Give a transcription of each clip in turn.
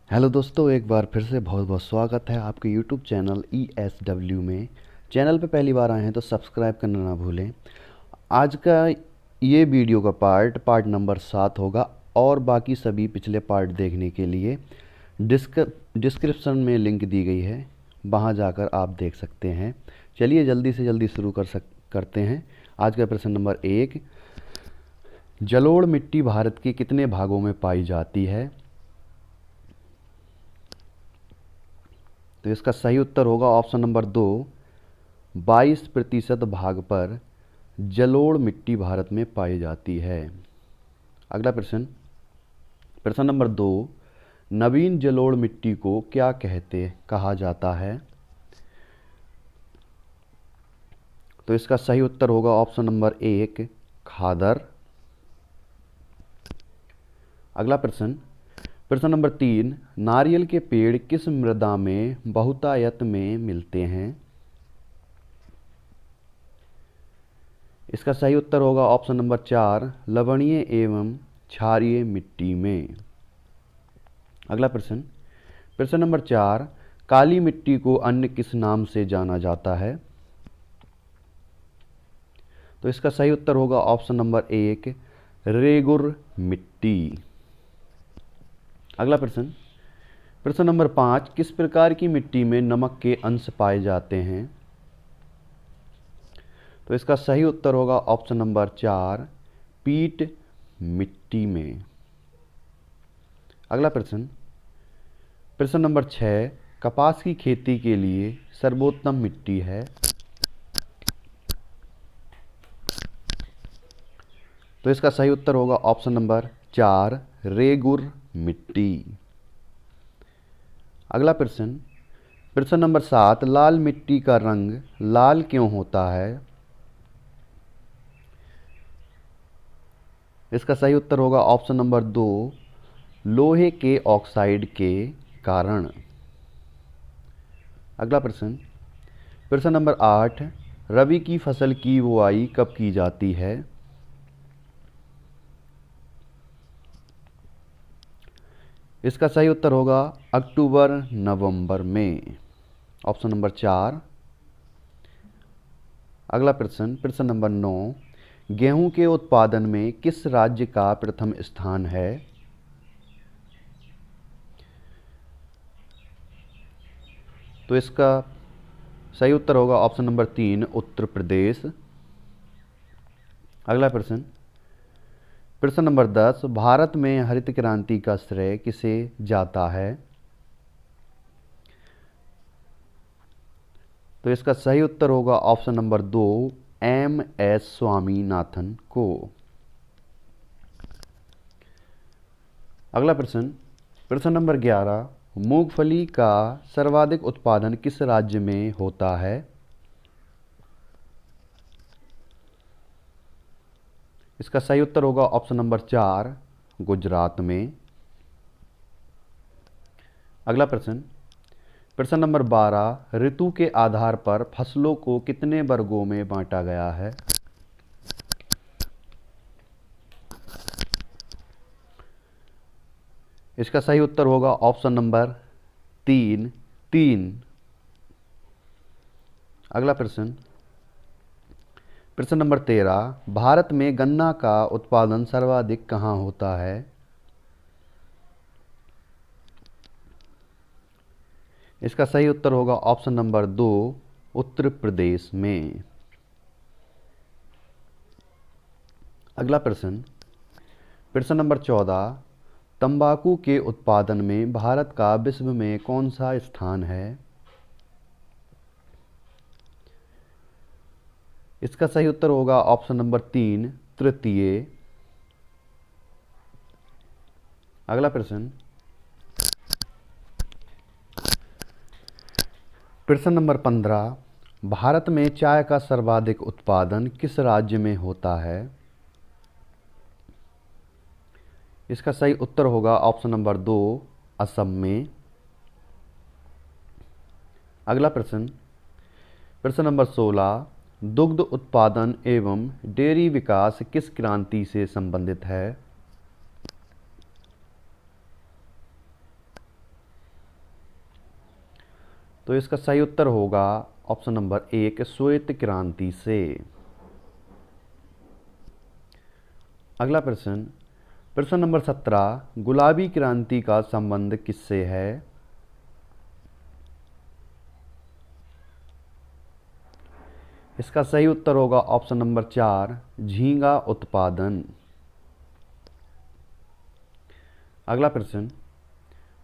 Hello दोस्तों, एक बार फिर से बहुत बहुत स्वागत है आपके यूट्यूब चैनल ESW में। चैनल पे पहली बार आए हैं तो सब्सक्राइब करना ना भूलें। आज का ये वीडियो का पार्ट नंबर 7 होगा और बाकी सभी पिछले पार्ट देखने के लिए डिस्क्रिप्शन में लिंक दी गई है, वहाँ जाकर आप देख सकते हैं। चलिए जल्दी से जल्दी शुरू करते हैं। आज का प्रश्न नंबर 1, जलोढ़ मिट्टी भारत के कितने भागों में पाई जाती है? तो इसका सही उत्तर होगा ऑप्शन नंबर 2, 22% भाग पर जलोढ़ मिट्टी भारत में पाई जाती है। अगला प्रश्न, प्रश्न नंबर 2, नवीन जलोढ़ मिट्टी को क्या कहा जाता है? तो इसका सही उत्तर होगा ऑप्शन नंबर 1, खादर। अगला प्रश्न, प्रश्न नंबर 3, नारियल के पेड़ किस मृदा में बहुतायत में मिलते हैं? इसका सही उत्तर होगा ऑप्शन नंबर 4, लवणीय एवं क्षारीय मिट्टी में। अगला प्रश्न, प्रश्न नंबर 4, काली मिट्टी को अन्य किस नाम से जाना जाता है? तो इसका सही उत्तर होगा ऑप्शन नंबर 1, रेगुर मिट्टी। अगला प्रश्न, प्रश्न नंबर 5, किस प्रकार की मिट्टी में नमक के अंश पाए जाते हैं? तो इसका सही उत्तर होगा ऑप्शन नंबर 4, पीट मिट्टी में। अगला प्रश्न, प्रश्न नंबर 6, कपास की खेती के लिए सर्वोत्तम मिट्टी है? तो इसका सही उत्तर होगा ऑप्शन नंबर 4, रेगुर मिट्टी। अगला प्रश्न, प्रश्न नंबर 7, लाल मिट्टी का रंग लाल क्यों होता है? इसका सही उत्तर होगा ऑप्शन नंबर 2, लोहे के ऑक्साइड के कारण। अगला प्रश्न, प्रश्न नंबर 8, रबी की फसल की बुआई कब की जाती है? इसका सही उत्तर होगा अक्टूबर नवंबर में, ऑप्शन नंबर 4। अगला प्रश्न, प्रश्न नंबर 9, गेहूं के उत्पादन में किस राज्य का प्रथम स्थान है? तो इसका सही उत्तर होगा ऑप्शन नंबर 3, उत्तर प्रदेश। अगला प्रश्न, प्रश्न नंबर 10, भारत में हरित क्रांति का श्रेय किसे जाता है? तो इसका सही उत्तर होगा ऑप्शन नंबर 2, MS स्वामीनाथन को। अगला प्रश्न, प्रश्न नंबर 11, मूंगफली का सर्वाधिक उत्पादन किस राज्य में होता है? इसका सही उत्तर होगा ऑप्शन नंबर 4, गुजरात में। अगला प्रश्न, प्रश्न नंबर 12, ऋतु के आधार पर फसलों को कितने वर्गों में बांटा गया है? इसका सही उत्तर होगा ऑप्शन नंबर 3, 3। अगला प्रश्न, प्रश्न नंबर 13, भारत में गन्ना का उत्पादन सर्वाधिक कहाँ होता है? इसका सही उत्तर होगा ऑप्शन नंबर 2, उत्तर प्रदेश में। अगला प्रश्न, प्रश्न नंबर 14, तंबाकू के उत्पादन में भारत का विश्व में कौन सा स्थान है? इसका सही उत्तर होगा ऑप्शन नंबर 3, तृतीय। अगला प्रश्न, प्रश्न नंबर 15, भारत में चाय का सर्वाधिक उत्पादन किस राज्य में होता है? इसका सही उत्तर होगा ऑप्शन नंबर 2, असम में। अगला प्रश्न, प्रश्न नंबर 16, दुग्ध उत्पादन एवं डेयरी विकास किस क्रांति से संबंधित है? तो इसका सही उत्तर होगा ऑप्शन नंबर 1 श्वेत क्रांति से। अगला प्रश्न, प्रश्न नंबर 17, गुलाबी क्रांति का संबंध किससे है? इसका सही उत्तर होगा ऑप्शन नंबर 4 झींगा उत्पादन। अगला प्रश्न,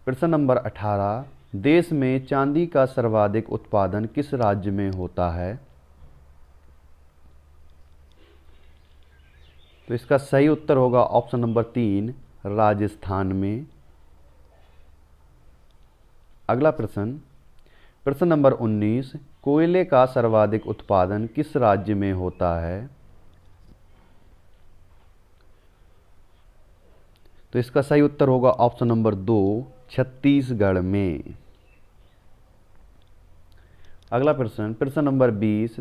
प्रश्न नंबर 18, देश में चांदी का सर्वाधिक उत्पादन किस राज्य में होता है? तो इसका सही उत्तर होगा ऑप्शन नंबर 3 राजस्थान में। अगला प्रश्न, प्रश्न नंबर 19, कोयले का सर्वाधिक उत्पादन किस राज्य में होता है? तो इसका सही उत्तर होगा ऑप्शन नंबर 2 छत्तीसगढ़ में। अगला प्रश्न, प्रश्न नंबर 20,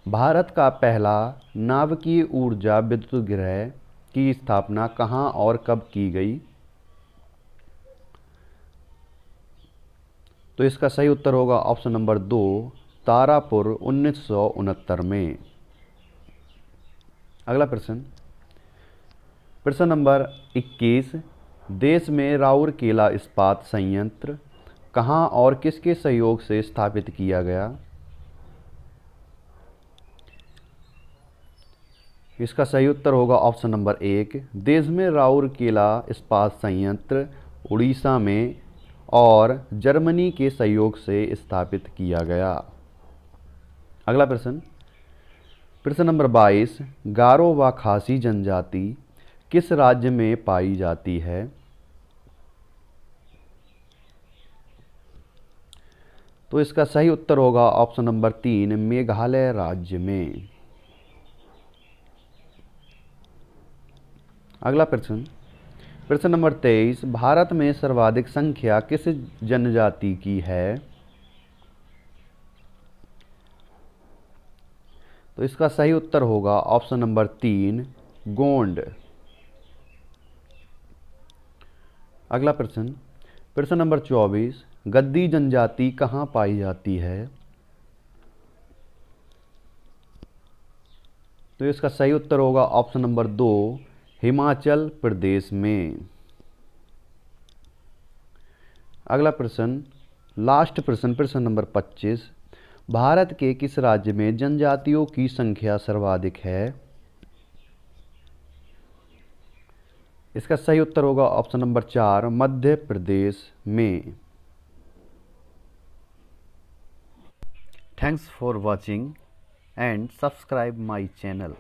भारत का पहला नाभिकीय ऊर्जा विद्युत गृह की स्थापना कहाँ और कब की गई? तो इसका सही उत्तर होगा ऑप्शन नंबर 2 तारापुर 1969 में। अगला प्रश्न, प्रश्न नंबर 21, देश में राउरकेला इस्पात संयंत्र कहाँ और किसके सहयोग से स्थापित किया गया? इसका सही उत्तर होगा ऑप्शन नंबर 1 देश में राउरकेला इस्पात संयंत्र उड़ीसा में और जर्मनी के सहयोग से स्थापित किया गया। अगला प्रश्न, प्रश्न नंबर 22, गारो व खासी जनजाति किस राज्य में पाई जाती है? तो इसका सही उत्तर होगा ऑप्शन नंबर 3 मेघालय राज्य में। अगला प्रश्न, प्रश्न नंबर 23, भारत में सर्वाधिक संख्या किस जनजाति की है? तो इसका सही उत्तर होगा ऑप्शन नंबर 3 गोंड। अगला प्रश्न, प्रश्न नंबर 24, गद्दी जनजाति कहाँ पाई जाती है? तो इसका सही उत्तर होगा ऑप्शन नंबर 2 हिमाचल प्रदेश में। अगला प्रश्न, लास्ट प्रश्न, प्रश्न नंबर 25, भारत के किस राज्य में जनजातियों की संख्या सर्वाधिक है? इसका सही उत्तर होगा ऑप्शन नंबर 4 मध्य प्रदेश में। Thanks for watching and subscribe my channel.